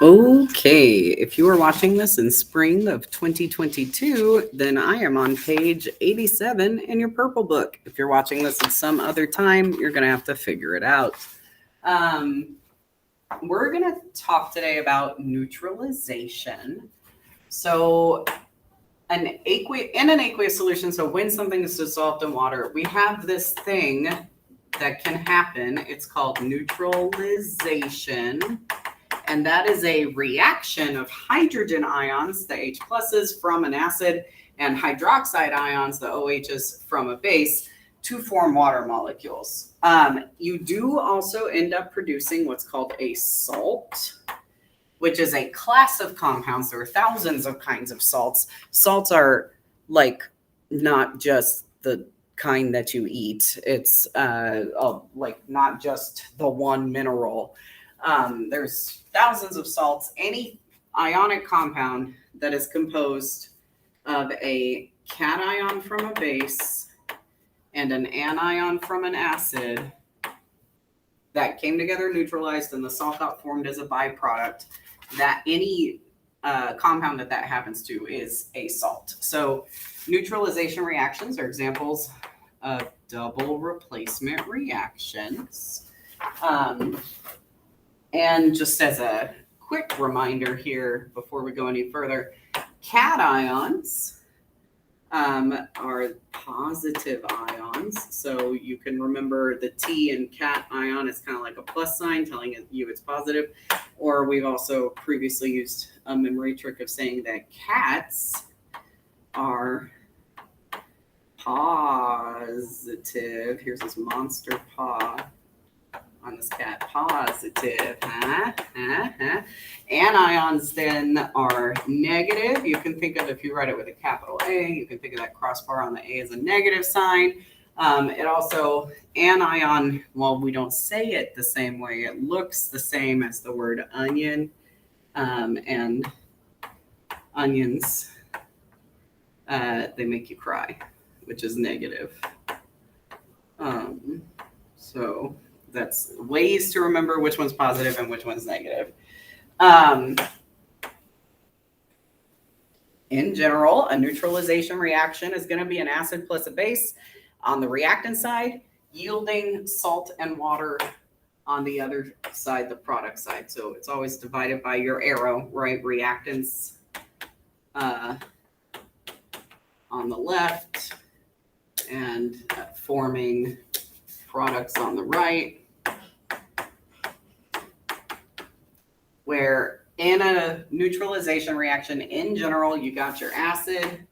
Okay, if you are watching this in spring of 2022, then I am on page 87 in your purple book. If you're watching this at some other time, you're going to have to figure it out. We're going to talk today about neutralization. So, in an aqueous solution, so when something is dissolved in water, we have this thing that can happen. It's called neutralization. And that is a reaction of hydrogen ions, the H pluses, from an acid, and hydroxide ions, the OHs, from a base to form water molecules. You do also end up producing what's called a salt, which is a class of compounds. There are thousands of kinds of salts. Salts are like not just the kind that you eat. It's like not just the one mineral. There's thousands of salts. Any ionic compound that is composed of a cation from a base and an anion from an acid that came together, neutralized, and the salt got formed as a byproduct, that any compound that happens to is a salt. So neutralization reactions are examples of double replacement reactions. And just as a quick reminder here before we go any further, cations are positive ions. So you can remember the T in cat ion is kind of like a plus sign telling you it's positive. Or we've also previously used a memory trick of saying that cats are positive. Here's this monster paw on this cat, positive. Anions then are negative. You can think of, if you write it with a capital A, you can think of that crossbar on the A as a negative sign. It also, anion, well, we don't say it the same way. It looks the same as the word onion, and onions, they make you cry, which is negative. So that's ways to remember which one's positive and which one's negative. In general, a neutralization reaction is going to be an acid plus a base on the reactant side, yielding salt and water on the other side, the product side. So it's always divided by your arrow, right? Reactants on the left and forming products on the right. Where in a neutralization reaction, in general, you got your acid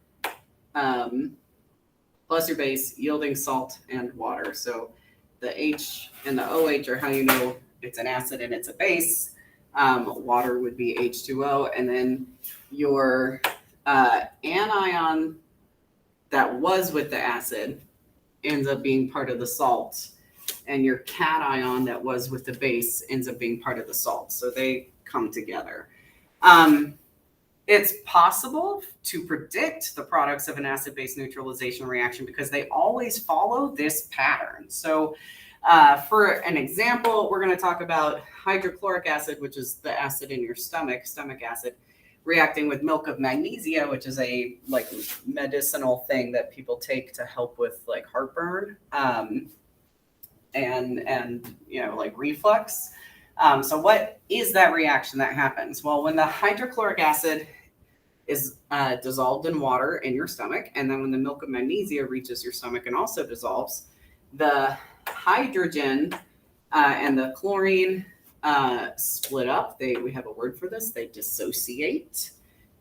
plus your base yielding salt and water. So the H and the OH are how you know it's an acid and it's a base. Water would be H2O. And then your anion that was with the acid ends up being part of the salt. And your cation that was with the base ends up being part of the salt. So they come together. It's possible to predict the products of an acid-base neutralization reaction because they always follow this pattern. So for an example, we're going to talk about hydrochloric acid, which is the acid in your stomach acid, reacting with milk of magnesia, which is a like medicinal thing that people take to help with like heartburn and you know, like reflux. So what is that reaction that happens? Well, when the hydrochloric acid is dissolved in water in your stomach, and then when the milk of magnesia reaches your stomach and also dissolves, the hydrogen and the chlorine split up. We have a word for this. They dissociate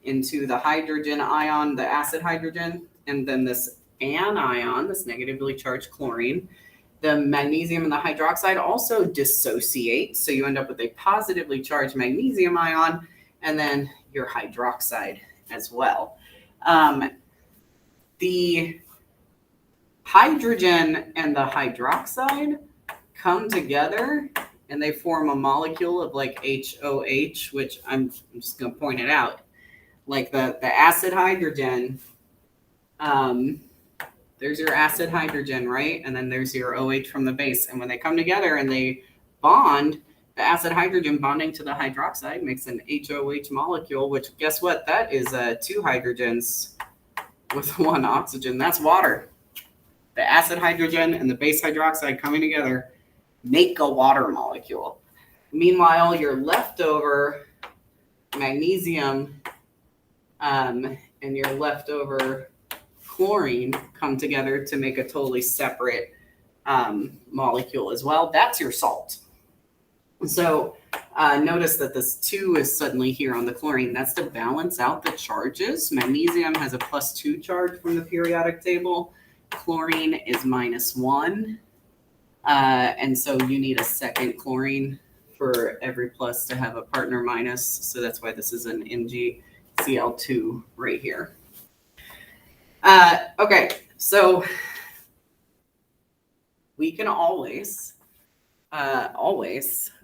into the hydrogen ion, the acid hydrogen, and then this anion, this negatively charged chlorine. The magnesium and the hydroxide also dissociate. So you end up with a positively charged magnesium ion and then your hydroxide as well. The hydrogen and the hydroxide come together and they form a molecule of like HOH, which I'm just going to point it out. Like the acid hydrogen, there's your acid hydrogen, right? And then there's your OH from the base. And when they come together and they bond, The acid hydrogen bonding to the hydroxide makes an HOH molecule, which guess what? That is 2 hydrogens with 1 oxygen. That's water. The acid hydrogen and the base hydroxide coming together make a water molecule. Meanwhile, your leftover magnesium and your leftover chlorine come together to make a totally separate molecule as well. That's your salt. So notice that this 2 is suddenly here on the chlorine. That's to balance out the charges. Magnesium has a +2 charge from the periodic table. Chlorine is -1. And so you need a second chlorine for every plus to have a partner minus. So that's why this is an MgCl2 right here. Okay, so we can always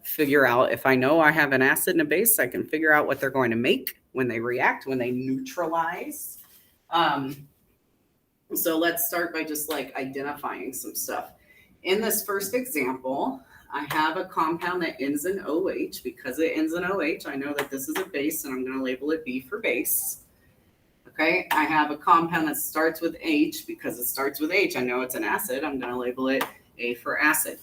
figure out, if I know I have an acid and a base, I can figure out what they're going to make when they react, when they neutralize. So let's start by just like identifying some stuff. In this first example, I have a compound that ends in OH. Because it ends in OH, I know that this is a base, and I'm going to label it B for base. Okay, I have a compound that starts with H. Because it starts with H, I know it's an acid. I'm going to label it A for acid.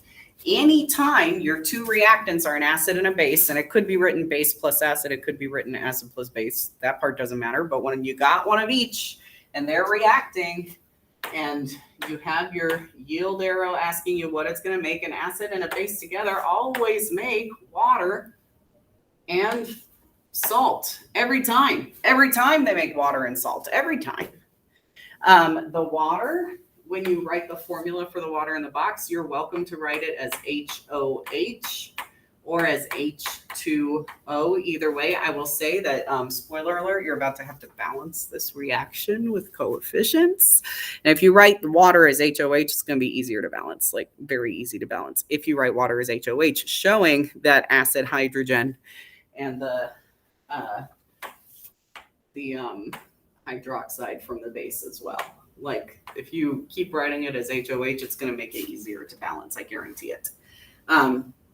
Anytime your 2 reactants are an acid and a base, and it could be written base plus acid, it could be written acid plus base. That part doesn't matter. But when you got one of each and they're reacting, and you have your yield arrow asking you what it's going to make, an acid and a base together always make water and salt. Every time they make water and salt, every time. The water, when you write the formula for the water in the box, you're welcome to write it as HOH or as H2O. Either way, I will say that, spoiler alert, you're about to have to balance this reaction with coefficients. And if you write the water as HOH, it's going to be easier to balance, like very easy to balance. If you write water as HOH, showing that acid hydrogen and the hydroxide from the base as well. Like if you keep writing it as HOH, it's going to make it easier to balance. I guarantee it.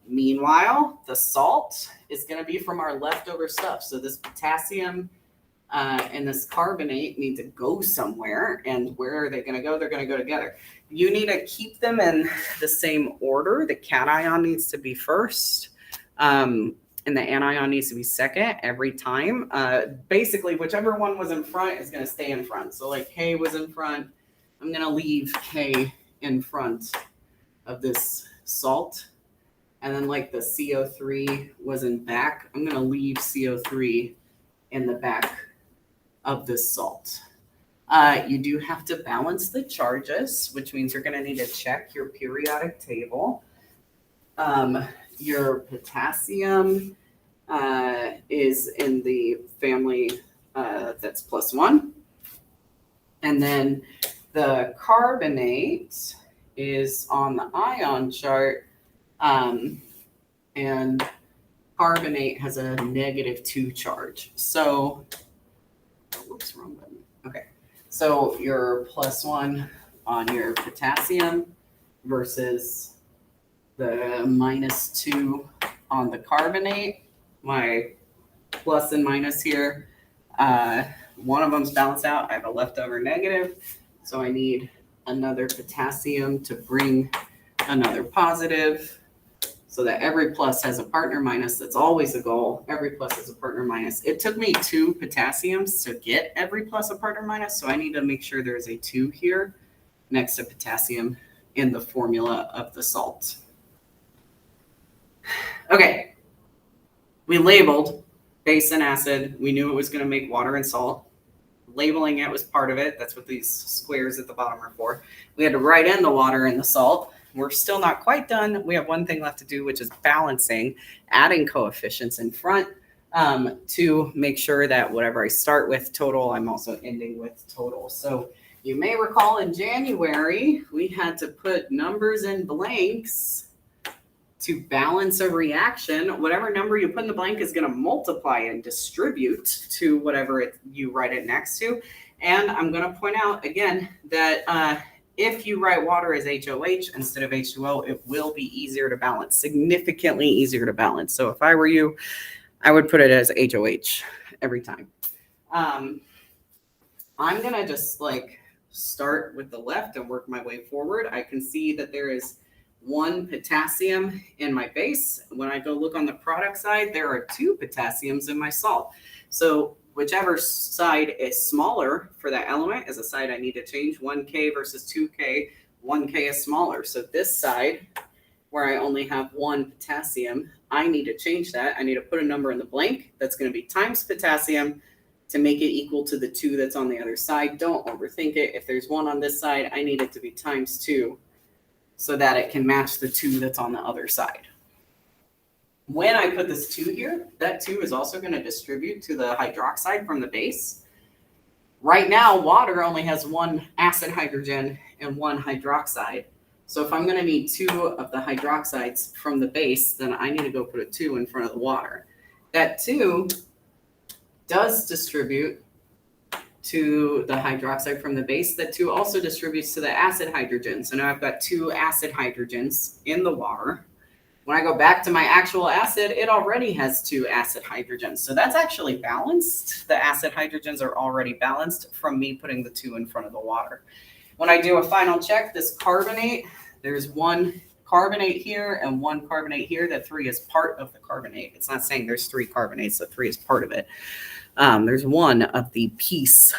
Meanwhile, the salt is going to be from our leftover stuff. So this potassium and this carbonate need to go somewhere. And where are they going to go? They're going to go together. You need to keep them in the same order. The cation needs to be first. And the anion needs to be second every time. Basically, whichever one was in front is going to stay in front. So like K was in front. I'm going to leave K in front of this salt. And then like the CO3 was in back, I'm going to leave CO3 in the back of this salt. You do have to balance the charges, which means you're going to need to check your periodic table. Your potassium is in the family that's +1. And then the carbonate is on the ion chart. And carbonate has a -2 charge. So, whoops, wrong button. Okay. So your +1 on your potassium versus the -2 on the carbonate. My plus and minus here. One of them's balanced out. I have a leftover negative. So I need another potassium to bring another positive, so that every plus has a partner minus. That's always a goal. Every plus has a partner minus. It took me 2 potassiums to get every plus a partner minus, so I need to make sure there's a 2 here next to potassium in the formula of the salt. Okay, we labeled base and acid. We knew it was going to make water and salt. Labeling it was part of it. That's what these squares at the bottom are for. We had to write in the water and the salt. We're still not quite done. We have one thing left to do, which is balancing, adding coefficients in front to make sure that whatever I start with total, I'm also ending with total. So you may recall in January, we had to put numbers in blanks to balance a reaction. Whatever number you put in the blank is going to multiply and distribute to whatever you write it next to. And I'm going to point out again that if you write water as HOH instead of H2O, it will be easier to balance, significantly easier to balance. So if I were you, I would put it as HOH every time. I'm going to just like start with the left and work my way forward. I can see that there is 1 potassium in my base. When I go look on the product side, there are 2 potassiums in my salt. So whichever side is smaller for that element is a side I need to change. 1K versus 2K, 1K is smaller. So this side, where I only have 1 potassium, I need to change that. I need to put a number in the blank. That's going to be times potassium to make it equal to the 2 that's on the other side. Don't overthink it. If there's 1 on this side, I need it to be times 2 so that it can match the 2 that's on the other side. When I put this 2 here, that 2 is also going to distribute to the hydroxide from the base. Right now, water only has 1 acid hydrogen and 1 hydroxide. So if I'm going to need 2 of the hydroxides from the base, then I need to go put a 2 in front of the water. That 2 does distribute to the hydroxide from the base. That 2 also distributes to the acid hydrogen. So now I've got 2 acid hydrogens in the water. When I go back to my actual acid, it already has 2 acid hydrogens. So that's actually balanced. The acid hydrogens are already balanced from me putting the 2 in front of the water. When I do a final check, this carbonate, there's 1 carbonate here and 1 carbonate here. That 3 is part of the carbonate. It's not saying there's 3 carbonates, so 3 is part of it. There's 1 of the piece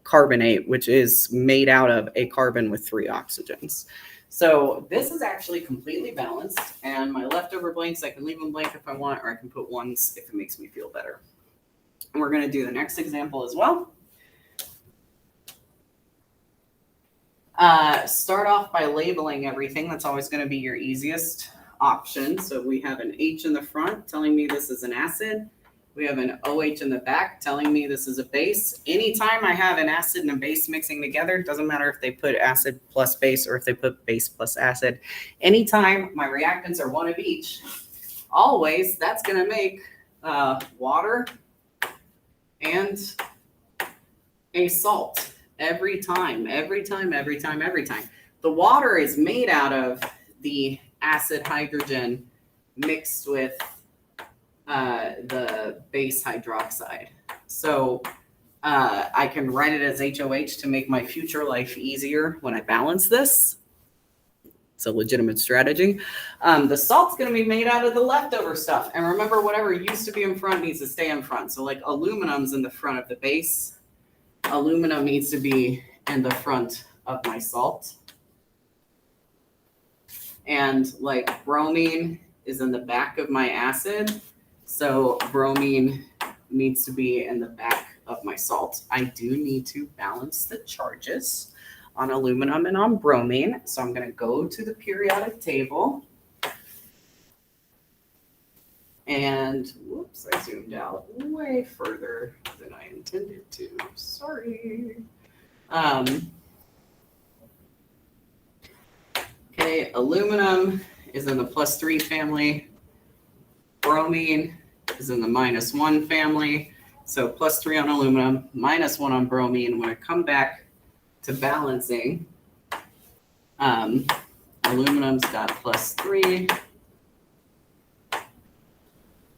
carbonate, which is made out of a carbon with 3 oxygens. So this is actually completely balanced, and my leftover blanks, I can leave them blank if I want, or I can put 1s if it makes me feel better. And we're going to do the next example as well. Start off by labeling everything. That's always going to be your easiest option. So we have an H in the front telling me this is an acid. We have an OH in the back telling me this is a base. Anytime I have an acid and a base mixing together, it doesn't matter if they put acid plus base or if they put base plus acid. Anytime my reactants are 1 of each, always that's going to make water and a salt. Every time. The water is made out of the acid hydrogen mixed with the base hydroxide. So I can write it as HOH to make my future life easier when I balance this. It's a legitimate strategy. The salt's going to be made out of the leftover stuff. And remember, whatever used to be in front needs to stay in front. So like aluminum's in the front of the base. Aluminum needs to be in the front of my salt. And like bromine is in the back of my acid. So bromine needs to be in the back of my salt. I do need to balance the charges on aluminum and on bromine. So I'm going to go to the periodic table. And whoops, I zoomed out way further than I intended to. Sorry. Okay, aluminum is in the +3 family. Bromine is in the -1 family. So +3 on aluminum, -1 on bromine. When I come back to balancing, aluminum's got +3.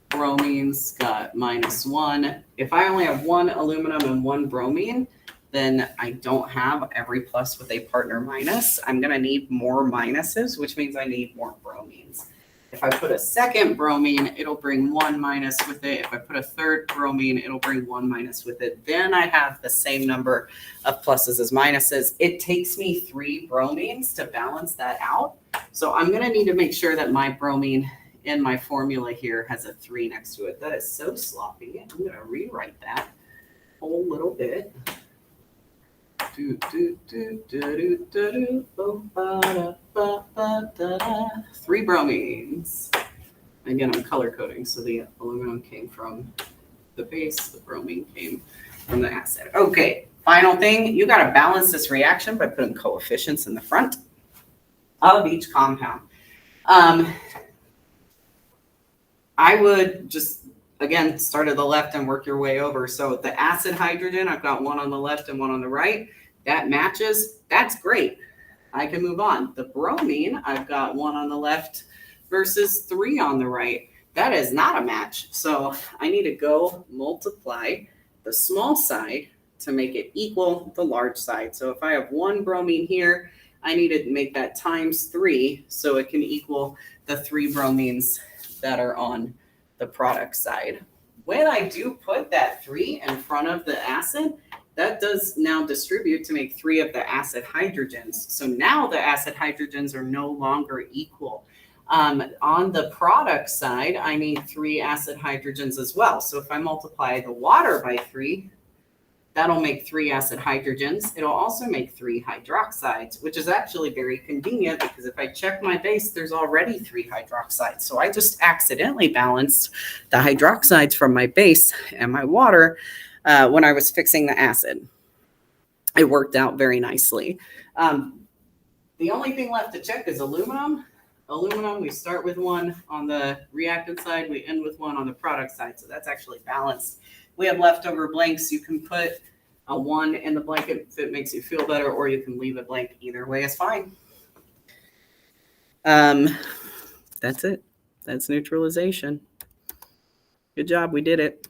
Bromine's got -1. If I only have 1 aluminum and 1 bromine, then I don't have every plus with a partner minus. I'm going to need more minuses, which means I need more bromines. If I put a second bromine, it'll bring 1 minus with it. If I put a third bromine, it'll bring 1 minus with it. Then I have the same number of pluses as minuses. It takes me 3 bromines to balance that out. So I'm going to need to make sure that my bromine in my formula here has a 3 next to it. That is so sloppy. I'm going to rewrite that a whole little bit. 3 bromines. Again, I'm color coding, so the aluminum came from the base, the bromine came from the acid. Okay, final thing, you got to balance this reaction by putting coefficients in the front of each compound. I would just, again, start at the left and work your way over. So the acid hydrogen, I've got 1 on the left and 1 on the right. That matches. That's great. I can move on. The bromine, I've got 1 on the left versus 3 on the right. That is not a match. So I need to go multiply the small side to make it equal the large side. So if I have 1 bromine here, I need to make that times 3 so it can equal the 3 bromines that are on the product side. When I do put that 3 in front of the acid, that does now distribute to make 3 of the acid hydrogens. So now the acid hydrogens are no longer equal. On the product side, I need 3 acid hydrogens as well. So if I multiply the water by 3, that'll make 3 acid hydrogens. It'll also make 3 hydroxides, which is actually very convenient because if I check my base, there's already 3 hydroxides. So I just accidentally balanced the hydroxides from my base and my water when I was fixing the acid. It worked out very nicely. The only thing left to check is aluminum. Aluminum, we start with 1 on the reactant side, we end with 1 on the product side. So that's actually balanced. We have leftover blanks. You can put a 1 in the blank if it makes you feel better, or you can leave it blank. Either way is fine. That's it. That's neutralization. Good job. We did it.